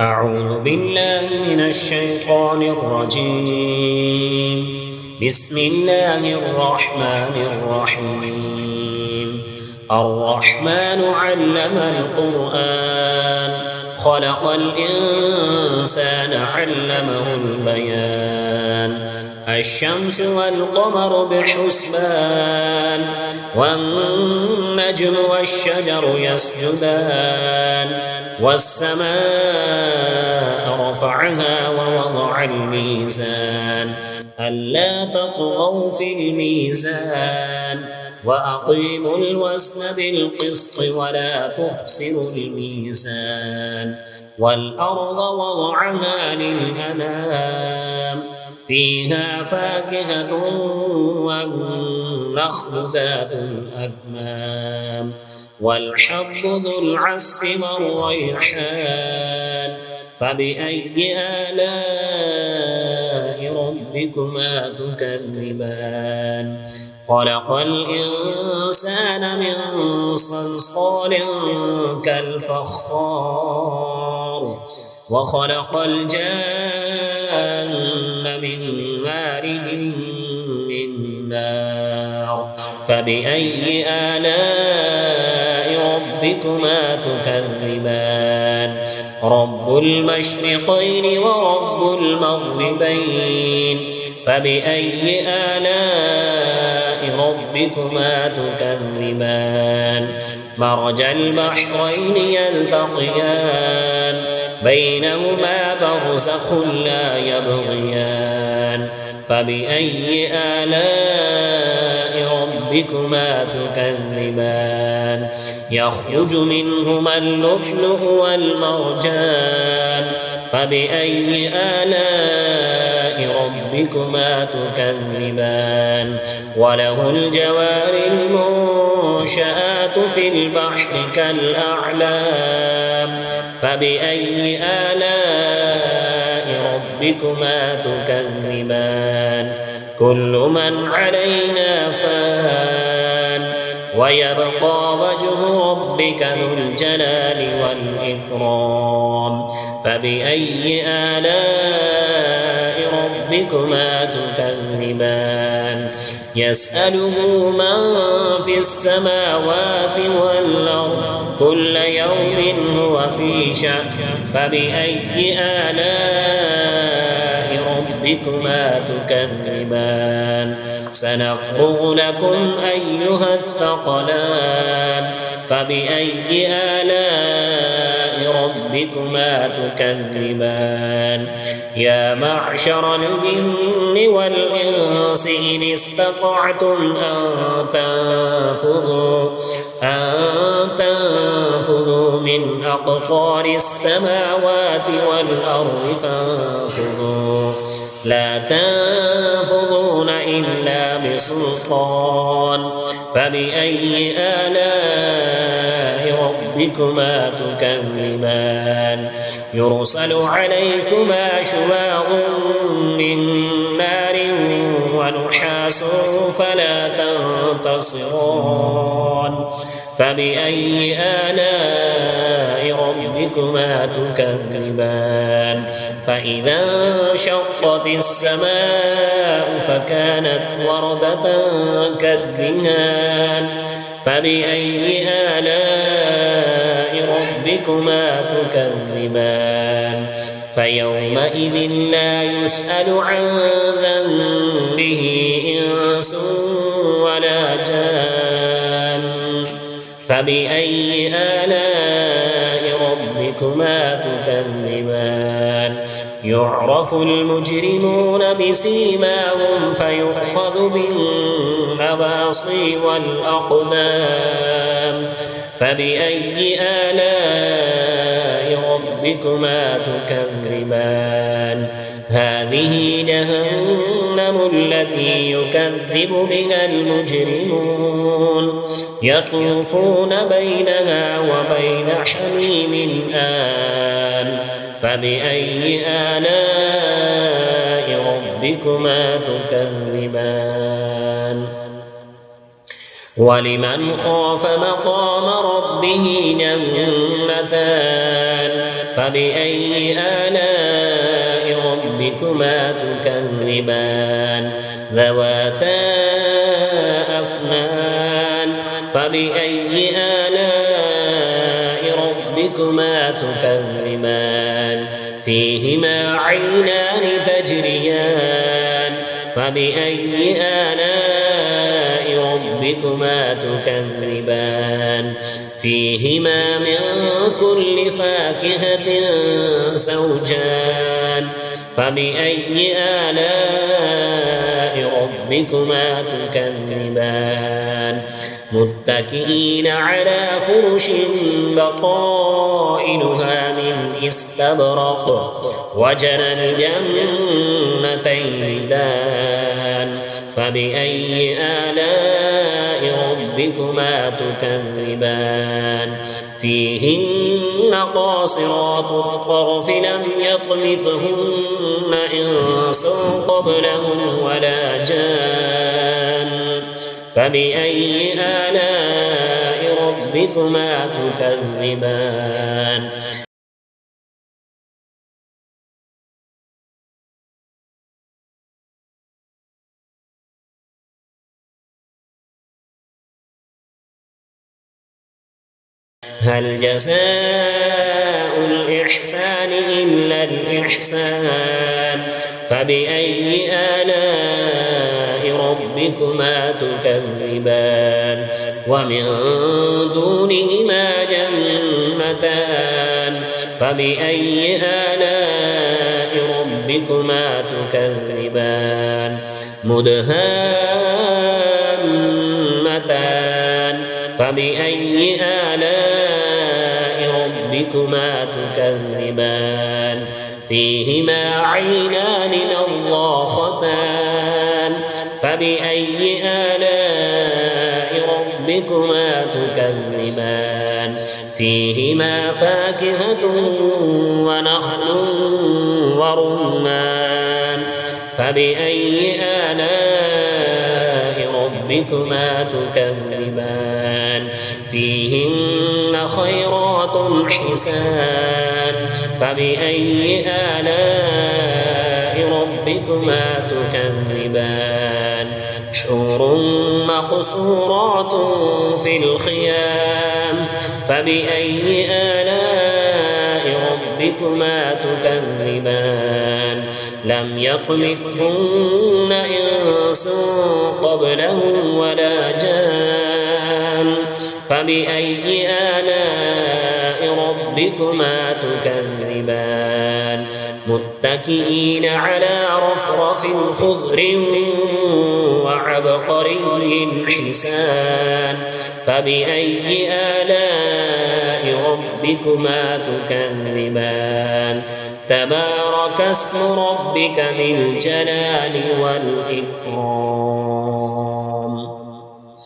أعوذ بالله من الشيطان الرجيم. بسم الله الرحمن الرحيم. الرحمن علم القرآن خلق الإنسان علمه البيان. الشمس والقمر بحسبان والنجم والشجر يسجدان والسماء رفعها ووضع الميزان ألا تطغوا في الميزان وأقيموا الوزن بالقسط ولا تخسروا الميزان. والأرض وضعها للأنام فيها فاكهة والنخل ذات الأكمام والحب ذو العصف والريحان. فبأي آلاء ربكما تكذبان؟ خلق الإنسان من صلصال كالفخار وخلق الجان من مارج من نار. فبأي آلاء ربكما تكذبان؟ رب المشرقين ورب المغربين. فبأي آلاء ربكما تكذبان؟ مرج البحرين يلتقيان بينهما برزخ لا يبغيان. فبأي آلاء ربكما تكذبان؟ يخرج منهما اللؤلؤ والمرجان. فبأي آلاء ربكما تكذبان؟ وله الجوار المنشآت في البحر كالأعلام. فبأي آلاء ربكما تكذبان؟ كل من علينا فان ويبقى وجه ربك ذو الجلال والإكرام. فبأي آلاء ربكما تكذبان؟ يسأله من في السماوات والأرض كل يوم هو في شأن. فبأي آلاء ربكما تكذبان؟ سنفرغ لكم أيها الثقلان. فبأي آلاء ربكما تكذبان؟ يا معشر الجن والإنس إن استطعتم أن تنفذوا من أقطار السماوات والأرض فانفذوا لا تنفذون إلا بسلطان. فبأي آلاء ربكما تكذبان؟ يرسل عليكما شواظ من نار ونحاس فلا تنتصران. فبأي آلاء ربكما تكذبان؟ فإذا انشقت السماء فكانت وردة كالدهان. فبأي آلاء ربكما تكذبان؟ فيومئذ لا يسأل عن ذنبه إنس ولا جان. فبأي آلاء ربكما تكذبان؟ يعرف المجرمون بسيماهم فيؤخذ بالنواصي والأقدام. فبأي آلاء ربكما تكذبان؟ هذه جهنم التي يكذب بها المجرمون يطوفون بينها وبين حميم آن. فبأي آلاء ربكما تكذبان؟ ولمن خاف مقام ربه جنتان فبأي آلاء ربكما تكذبان ذواتا أفنان فبأي آلاء ربكما تكذبان فيهما عينان تجريان فبأي آلاء ربكما تكذبان فيهما من كل فاكهة زوجان فبأي آلاء ربكما تكذبان متكئين على فرش بطائنها من استبرق وجنى الجنتين دان فبأي آلاء ربكما تكذبان فيهن قاصرات الطرف لم يطمثهن إنس قبلهم ولا جان فبأي آلاء ربكما تكذبان هل جزاء الإحسان إلا الإحسان فبأي آلاء ربكما تكذبان ومن دونهما جنتان فبأي آلاء ربكما تكذبان مدهامتان فبأي آلاء ربكما تكذبان فيهما عينان نضاختان فبأي آلاء ربكما تكذبان فيهما فاكهة ونخل ورمان فبأي آلاء ربكما تكذبان فيهن خيرات حسان فبأي آلاء ربكما تكذبان حور مقصورات في الخيام فبأي آلاء ربكما تكذبان لم يطمثهن إنس قبلهم ولا جان فبأي آلاء ربكما تكذبان متكئين على رفرف خضر وعبقري حسان فبأي آلاء ربكما تكذبان تبارك اسم ربك ذي الجلال والإكرام